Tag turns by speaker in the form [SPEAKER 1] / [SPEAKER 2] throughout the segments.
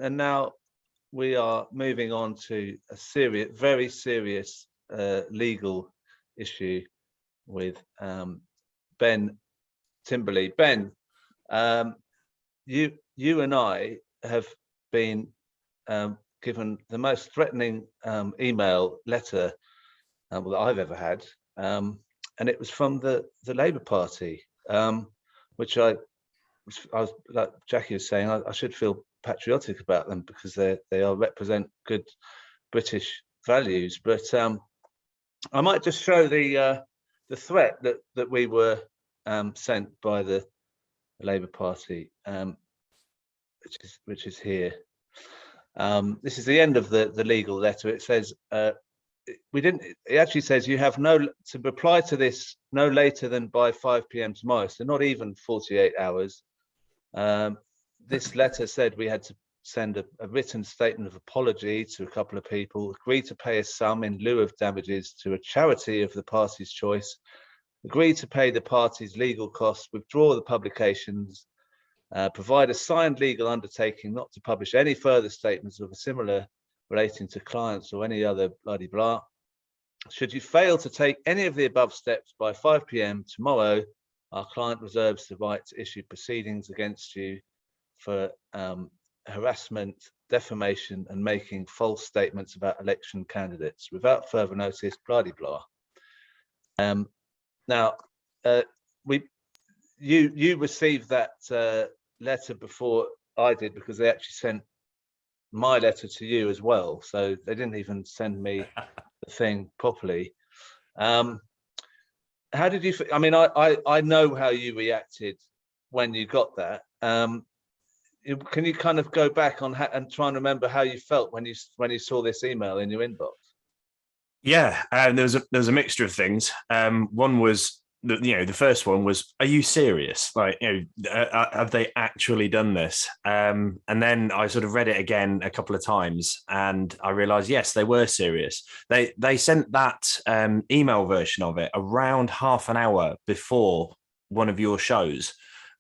[SPEAKER 1] and now we are moving on to a very serious legal issue with Ben Timberley. Ben, you and I have been given the most threatening email letter that I've ever had, and it was from the Labour Party, which I was, like Jackie was saying, I should feel patriotic about them because they represent good British values. But I might just show the threat that we were sent by the Labour Party, which is here. This is the end of the legal letter. It says it actually says you have to reply to this no later than by 5 p.m. tomorrow, so not even 48 hours. This letter said we had to send a written statement of apology to a couple of people, agree to pay a sum in lieu of damages to a charity of the party's choice, agree to pay the party's legal costs, withdraw the publications, provide a signed legal undertaking not to publish any further statements of a similar relating to clients or any other bloody blah. Should you fail to take any of the above steps by 5 p.m. tomorrow, our client reserves the right to issue proceedings against you for harassment, defamation, and making false statements about election candidates without further notice, blah blah. Now, you received that letter before I did, because they actually sent my letter to you as well, so they didn't even send me the thing properly. How did you? I mean, I know how you reacted when you got that. Can you kind of go back on and try and remember how you felt when you saw this email in your inbox?
[SPEAKER 2] Yeah, and there was a mixture of things. One was the first one was, are you serious? Like, have they actually done this? And then I sort of read it again a couple of times, and I realized, yes, they were serious. They sent that email version of it around half an hour before one of your shows.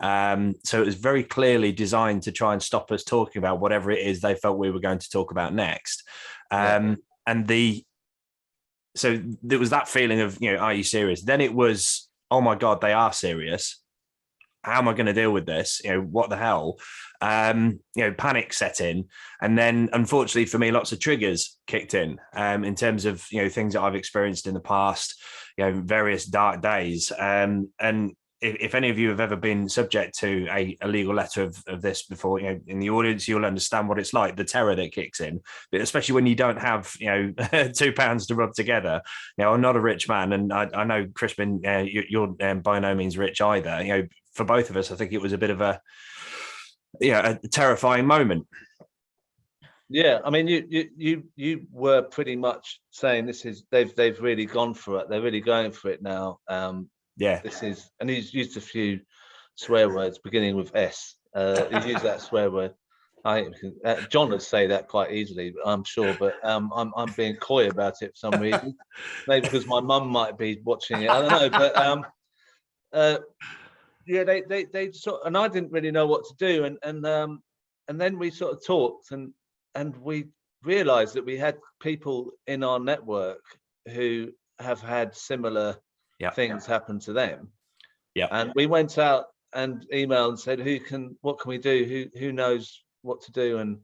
[SPEAKER 2] So it was very clearly designed to try and stop us talking about whatever it is they felt we were going to talk about next. And so there was that feeling of, are you serious? Then it was, oh my God, they are serious. How am I going to deal with this? What the hell? Panic set in. And then, unfortunately for me, lots of triggers kicked in terms of, things that I've experienced in the past, various dark days. And if any of you have ever been subject to a legal letter of this before, in the audience, you'll understand what it's like, the terror that kicks in, but especially when you don't have, £2 to rub together. I'm not a rich man, and I know, Crispin, you're by no means rich either. For both of us, I think it was a bit of a terrifying moment.
[SPEAKER 1] Yeah, I mean, you were pretty much saying they've really gone for it. They're really going for it now.
[SPEAKER 2] Yeah,
[SPEAKER 1] this is, and he's used a few swear words beginning with S. He's used that swear word. John would say that quite easily, I'm sure, but I'm being coy about it for some reason. Maybe because my mum might be watching it. I don't know, but yeah, they sort, and I didn't really know what to do, and then we sort of talked, and we realised that we had people in our network who have had similar things happen to them.
[SPEAKER 2] Yeah.
[SPEAKER 1] And we went out and emailed and said, what can we do? Who knows what to do? And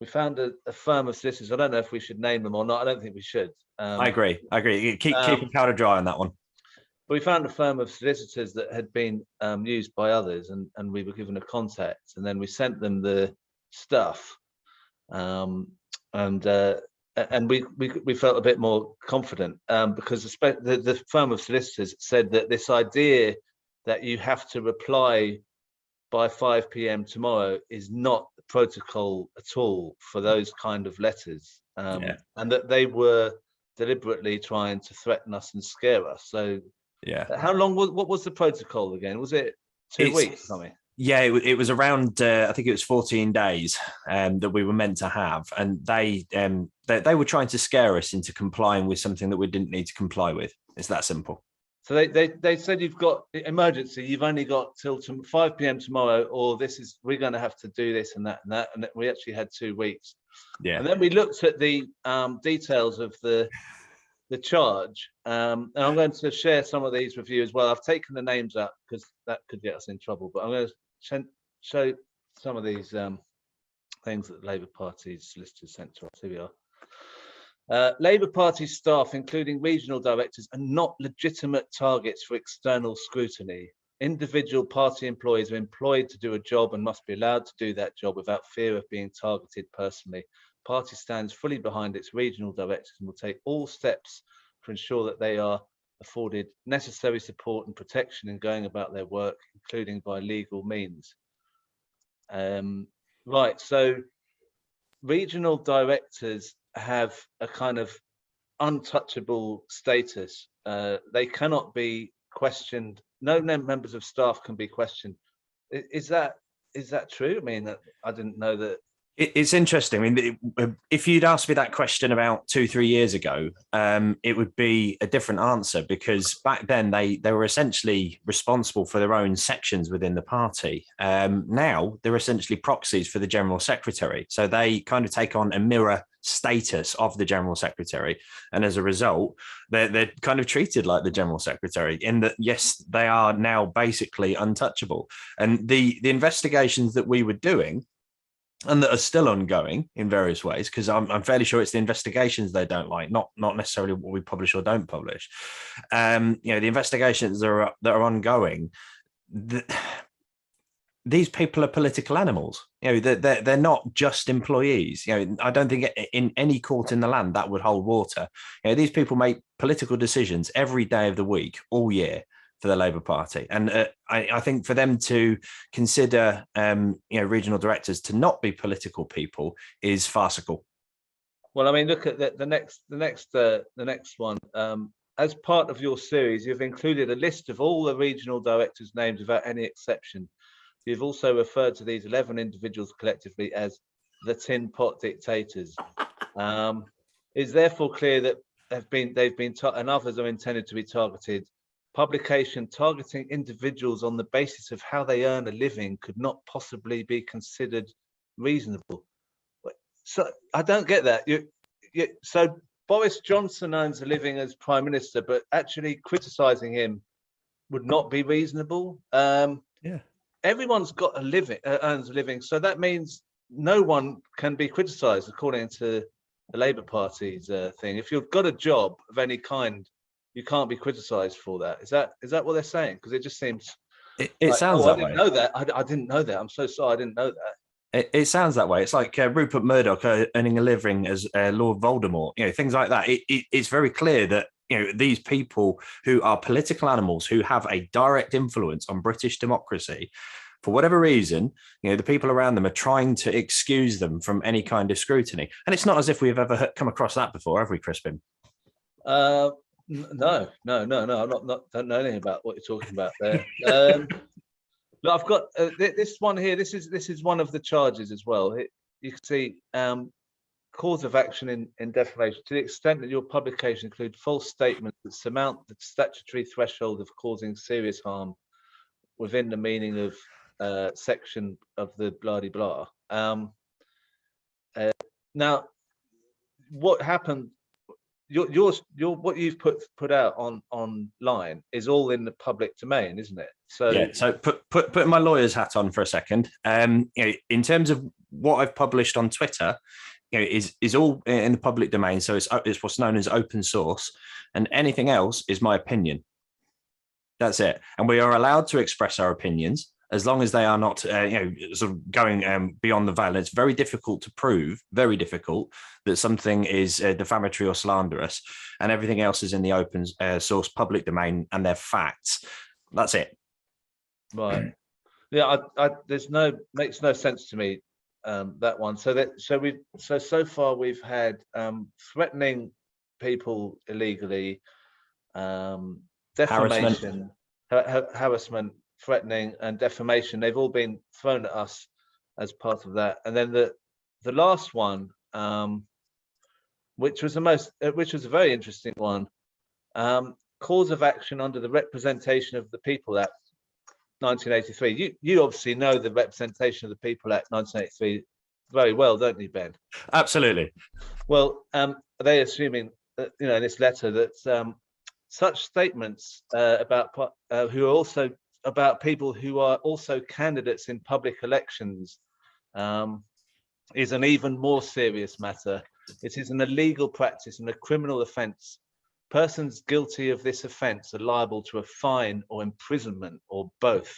[SPEAKER 1] we found a firm of solicitors. I don't know if we should name them or not. I don't think we should.
[SPEAKER 2] I agree. Keep powder dry on that one.
[SPEAKER 1] But we found a firm of solicitors that had been used by others, and we were given a contact, and then we sent them the stuff. And we felt a bit more confident because the firm of solicitors said that this idea that you have to reply by 5 p.m. tomorrow is not the protocol at all for those kind of letters, and that they were deliberately trying to threaten us and scare us. So how long what was the protocol again? Was it 2 weeks or something?
[SPEAKER 2] Yeah, it was around, I think it was 14 days that we were meant to have. And they were trying to scare us into complying with something that we didn't need to comply with. It's that simple.
[SPEAKER 1] So they said you've got emergency. You've only got till 5 p.m. tomorrow, or we're going to have to do this and that and that. And we actually had 2 weeks.
[SPEAKER 2] Yeah.
[SPEAKER 1] And then we looked at the details of the charge, and I'm going to share some of these with you as well. I've taken the names up because that could get us in trouble, but I'm going to show some of these things that the Labour Party's solicitors sent to us. Here we are. Labour Party staff, including regional directors, are not legitimate targets for external scrutiny. Individual party employees are employed to do a job and must be allowed to do that job without fear of being targeted personally. Party stands fully behind its regional directors and will take all steps to ensure that they are afforded necessary support and protection in going about their work, including by legal means. Right, so regional directors have a kind of untouchable status. They cannot be questioned. No members of staff can be questioned. Is that true? I mean, I didn't know that.
[SPEAKER 2] It's interesting. I mean, if you'd asked me that question about 2-3 years ago, it would be a different answer, because back then they were essentially responsible for their own sections within the party. Now they're essentially proxies for the General Secretary. So they kind of take on a mirror status of the General Secretary. And as a result, they're kind of treated like the General Secretary, in that, yes, they are now basically untouchable. And the investigations that we were doing, and that are still ongoing in various ways, because I'm fairly sure it's the investigations they don't like, not necessarily what we publish or don't publish. The investigations that are ongoing, these people are political animals. They're not just employees. I don't think in any court in the land that would hold water. These people make political decisions every day of the week, all year, for the Labour Party. And I think for them to consider regional directors to not be political people is farcical.
[SPEAKER 1] Well, I mean, look at the next one. As part of your series, you've included a list of all the regional directors' names without any exception. You've also referred to these 11 individuals collectively as the tin pot dictators. It's therefore clear that they've been and others are intended to be targeted. Publication targeting individuals on the basis of how they earn a living could not possibly be considered reasonable. So I don't get that. So Boris Johnson earns a living as Prime Minister, but actually criticising him would not be reasonable. Everyone's got a living, earns a living, so that means no one can be criticised according to the Labour Party's thing. If you've got a job of any kind, you can't be criticised for that. Is that what they're saying? Because it just seems.
[SPEAKER 2] It sounds that way.
[SPEAKER 1] I didn't know that. I didn't know that. I'm so sorry. I didn't know that.
[SPEAKER 2] It sounds that way. It's like Rupert Murdoch earning a living as Lord Voldemort. Things like that. It's very clear that these people who are political animals, who have a direct influence on British democracy, for whatever reason, the people around them are trying to excuse them from any kind of scrutiny. And it's not as if we've ever come across that before, have we, Crispin?
[SPEAKER 1] No. I'm not. Don't know anything about what you're talking about there. Look, I've got this one here. This is one of the charges as well. You can see cause of action in defamation to the extent that your publication include false statements that surmount the statutory threshold of causing serious harm within the meaning of section of the blah-de-blah. Now, what happened? Your what you've put out online is all in the public domain, isn't it? So
[SPEAKER 2] yeah. So putting my lawyer's hat on for a second. In terms of what I've published on Twitter, is all in the public domain. So it's what's known as open source, and anything else is my opinion. That's it. And we are allowed to express our opinions as long as they are not, sort of going beyond the veil. It's very difficult to prove, very difficult, that something is defamatory or slanderous, and everything else is in the open source public domain, and they're facts. That's it.
[SPEAKER 1] Right. Yeah. Makes no sense to me. That one. So far we've had threatening people illegally, defamation, harassment, threatening, and defamation. They've all been thrown at us as part of that. And then the last one, which was a very interesting one. cause of action under the Representation of the People Act 1983. You obviously know the Representation of the People Act 1983 very well, don't you, Ben?
[SPEAKER 2] Absolutely.
[SPEAKER 1] Well, they assuming that, in this letter that such statements about who are also about people who are also candidates in public elections is an even more serious matter. It is an illegal practice and a criminal offence. Persons guilty of this offence are liable to a fine or imprisonment or both.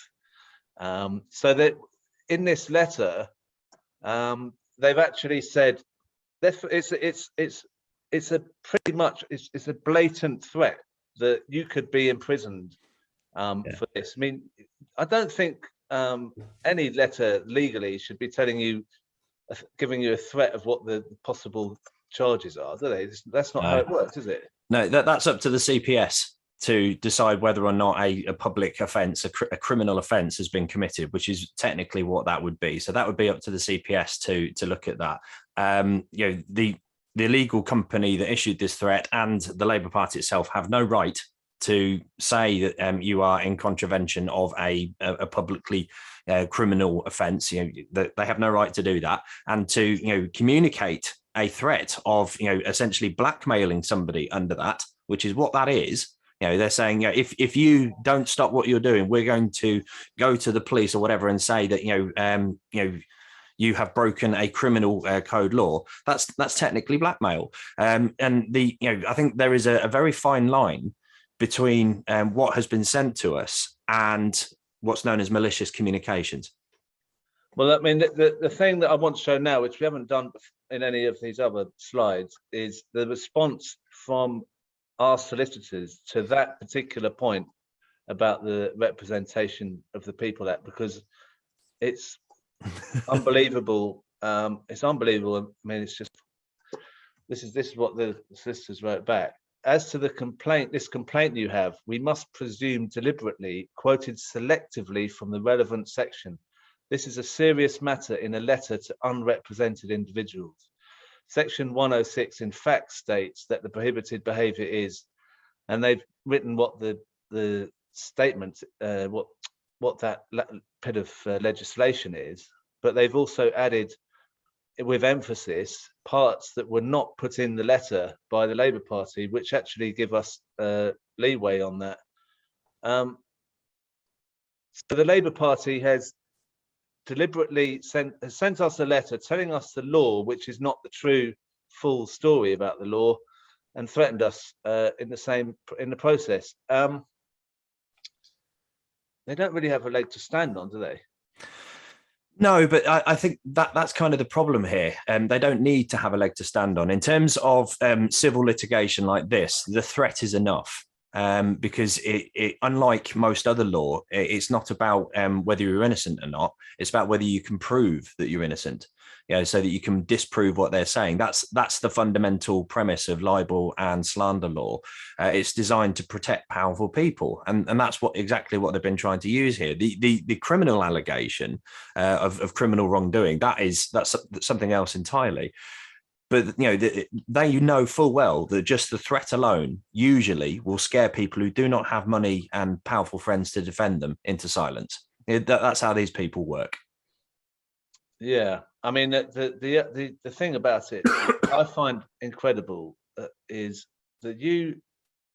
[SPEAKER 1] So that in this letter, they've actually said it's a pretty much it's a blatant threat that you could be imprisoned for this. I mean, I don't think any letter legally should be giving you a threat of what the possible charges are, do they? That's not how it works, is it?
[SPEAKER 2] No, that's up to the CPS to decide whether or not a public offence, a criminal offence has been committed, which is technically what that would be. So that would be up to the CPS to look at that. The illegal company that issued this threat and the Labour Party itself have no right to say that you are in contravention of a publicly criminal offence. They have no right to do that, and to communicate a threat of essentially blackmailing somebody under that, which is what that is. They're saying, if you don't stop what you're doing, we're going to go to the police or whatever and say that you have broken a criminal code law. That's technically blackmail. And I think there is a very fine line between what has been sent to us and what's known as malicious communications.
[SPEAKER 1] Well, I mean, the thing that I want to show now, which we haven't done in any of these other slides, is the response from our solicitors to that particular point about the Representation of the People Act, because it's unbelievable. It's unbelievable. I mean, it's just this is what the solicitors wrote back. As to the complaint, this complaint you have, we must presume deliberately quoted selectively from the relevant section. This is a serious matter in a letter to unrepresented individuals. Section 106 in fact states that the prohibited behaviour is, and they've written what the statement, what that bit of legislation is, but they've also added with emphasis parts that were not put in the letter by the Labour Party, which actually give us leeway on that. So the Labour Party has deliberately sent us a letter telling us the law, which is not the true full story about the law, and threatened us in the process. They don't really have a leg to stand on, do they?
[SPEAKER 2] No, but I think that's kind of the problem here. They don't need to have a leg to stand on. In terms of civil litigation like this, the threat is enough. Because it unlike most other law, it's not about whether you're innocent or not. It's about whether you can prove that you're innocent, so that you can disprove what they're saying. That's the fundamental premise of libel and slander law. It's designed to protect powerful people, and that's exactly what they've been trying to use here. The criminal allegation of criminal wrongdoing, that's something else entirely. But they know full well that just the threat alone usually will scare people who do not have money and powerful friends to defend them into silence. That's how these people work. Yeah,
[SPEAKER 1] I mean, the thing about it I find incredible is that you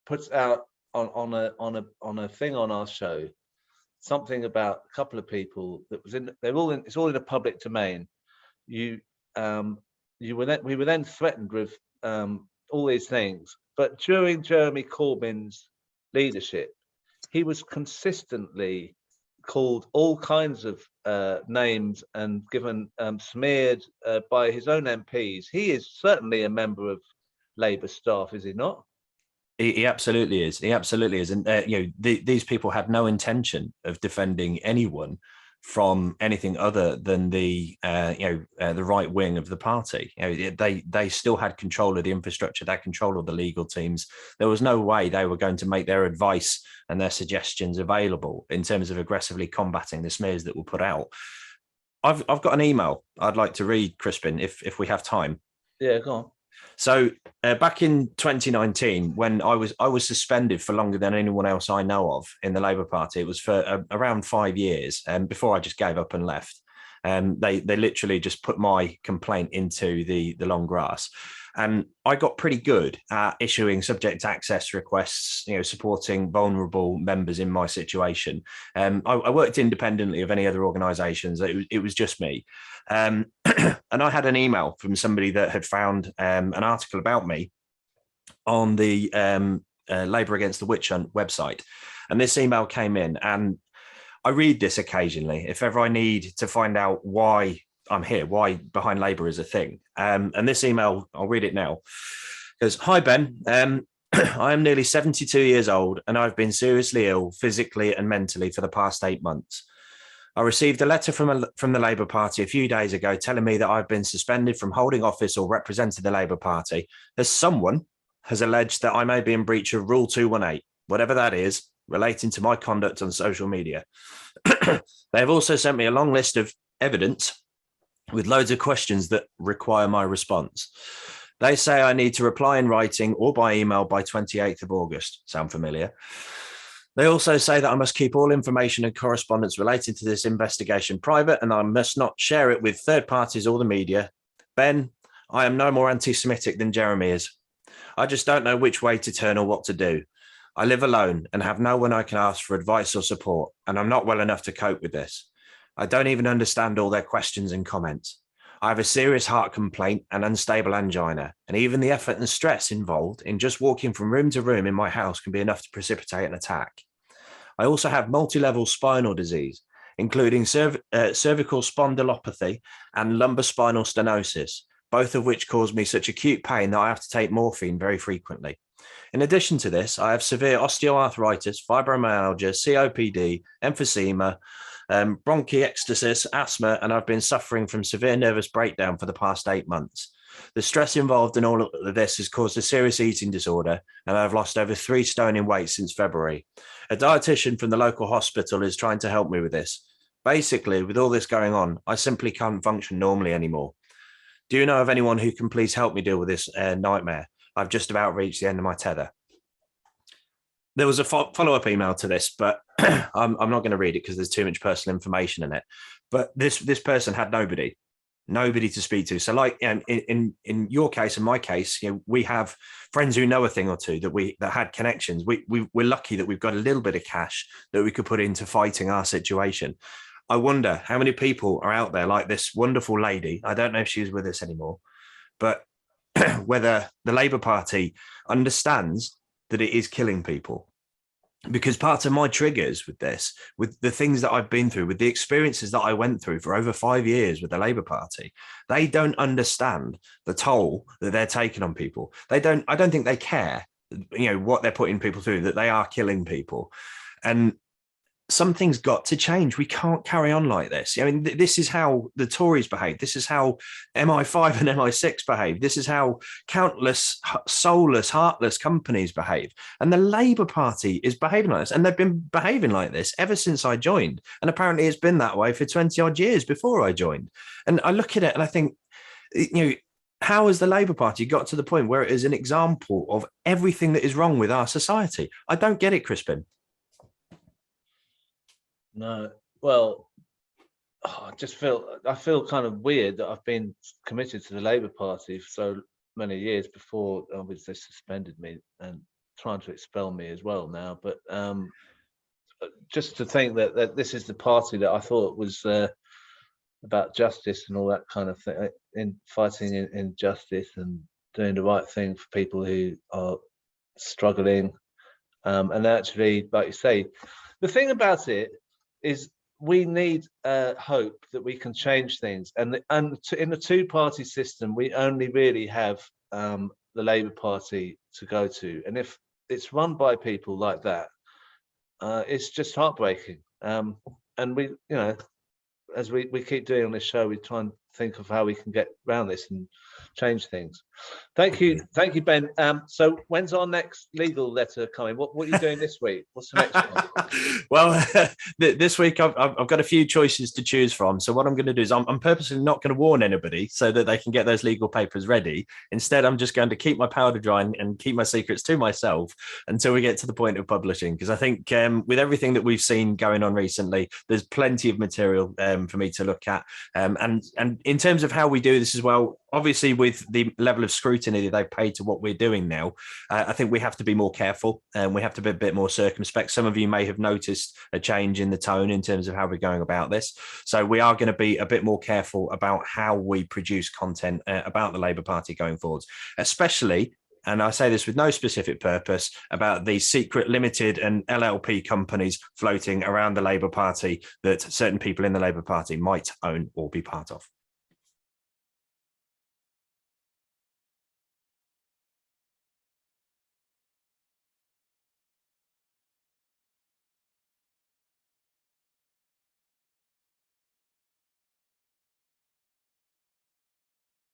[SPEAKER 1] put out on a thing on our show something about a couple of people that was it's all in the public domain. We were then threatened with all these things, but during Jeremy Corbyn's leadership, he was consistently called all kinds of names and given smeared by his own MPs. He is certainly a member of Labour staff, is he not?
[SPEAKER 2] He absolutely is. He absolutely is. And these people had no intention of defending anyone from anything other than the right wing of the party. They still had control of the infrastructure, they had control of the legal teams. There was no way they were going to make their advice and their suggestions available in terms of aggressively combating the smears that were put out. I've got an email I'd like to read, Crispin, if we have time.
[SPEAKER 1] Yeah, go on.
[SPEAKER 2] So back in 2019, when I was suspended for longer than anyone else I know of in the Labour Party, it was for around 5 years, before I just gave up and left. They literally just put my complaint into the long grass, and I got pretty good at issuing subject access requests, supporting vulnerable members in my situation. I worked independently of any other organisations. It was just me. And I had an email from somebody that had found an article about me on the Labour Against the Witch Hunt website. And this email came in, and I read this occasionally if ever I need to find out why I'm here, why Behind Labour is a thing. And this email, I'll read it now. It goes, "Hi, Ben. I am nearly 72 years old, and I've been seriously ill physically and mentally for the past 8 months. I received a letter from the Labour Party a few days ago telling me that I've been suspended from holding office or representing the Labour Party as someone has alleged that I may be in breach of Rule 218, whatever that is, relating to my conduct on social media. They have also sent me a long list of evidence with loads of questions that require my response. They say I need to reply in writing or by email by 28th of August. Sound familiar? They also say that I must keep all information and correspondence relating to this investigation private, and I must not share it with third parties or the media. Ben, I am no more anti-Semitic than Jeremy is. I just don't know which way to turn or what to do. I live alone and have no one I can ask for advice or support, and I'm not well enough to cope with this. I don't even understand all their questions and comments. I have a serious heart complaint and unstable angina, and even the effort and stress involved in just walking from room to room in my house can be enough to precipitate an attack. I also have multi-level spinal disease, including cervical spondylopathy and lumbar spinal stenosis, both of which cause me such acute pain that I have to take morphine very frequently. In addition to this, I have severe osteoarthritis, fibromyalgia, COPD, emphysema, bronchiectasis, asthma, and I've been suffering from severe nervous breakdown for the past 8 months. The stress involved in all of this has caused a serious eating disorder, and I've lost over 3 stone in weight since February. A dietitian from the local hospital is trying to help me with this. Basically, with all this going on, I simply can't function normally anymore. Do you know of anyone who can please help me deal with this nightmare? I've just about reached the end of my tether." There was a follow-up email to this, but I'm not going to read it because there's too much personal information in it. But this person had nobody to speak to. So, like in your case, in my case, we have friends who know a thing or two that had connections. We're lucky that we've got a little bit of cash that we could put into fighting our situation. I wonder how many people are out there like this wonderful lady. I don't know if she's with us anymore, but whether the Labour Party understands that it is killing people. Because part of my triggers with this, with the things that I've been through, with the experiences that I went through for over 5 years with the Labour Party, they don't understand the toll that they're taking on people. I don't think they care, what they're putting people through, that they are killing people. And something's got to change. We can't carry on like this. I mean, this is how the Tories behave. This is how MI5 and MI6 behave. This is how countless soulless, heartless companies behave. And the Labour Party is behaving like this. And they've been behaving like this ever since I joined. And apparently it's been that way for 20 odd years before I joined. And I look at it and I think, how has the Labour Party got to the point where it is an example of everything that is wrong with our society? I don't get it, Crispin.
[SPEAKER 1] No, well, I feel kind of weird that I've been committed to the Labour Party for so many years before obviously they suspended me and trying to expel me as well now. But just to think that this is the party that I thought was about justice and all that kind of thing, in fighting injustice and doing the right thing for people who are struggling, and actually, like you say, the thing about it is we need hope that we can change things, and in the two-party system we only really have the Labour Party to go to, and if it's run by people like that, it's just heartbreaking. And we, as we keep doing on this show, we try and think of how we can get around this and change things. Thank you, Ben. So when's our next legal letter coming? What are you doing this week? What's the next one?
[SPEAKER 2] Well, this week I've got a few choices to choose from. So what I'm going to do is I'm purposely not going to warn anybody so that they can get those legal papers ready. Instead, I'm just going to keep my powder dry and keep my secrets to myself until we get to the point of publishing. Because I think with everything that we've seen going on recently, there's plenty of material for me to look at. And in terms of how we do this as well, obviously with the level of scrutiny that they've paid to what we're doing now, I think we have to be more careful and we have to be a bit more circumspect. Some of you may have noticed a change in the tone in terms of how we're going about this. So we are going to be a bit more careful about how we produce content about the Labour Party going forwards, especially, and I say this with no specific purpose, about the secret limited and LLP companies floating around the Labour Party that certain people in the Labour Party might own or be part of.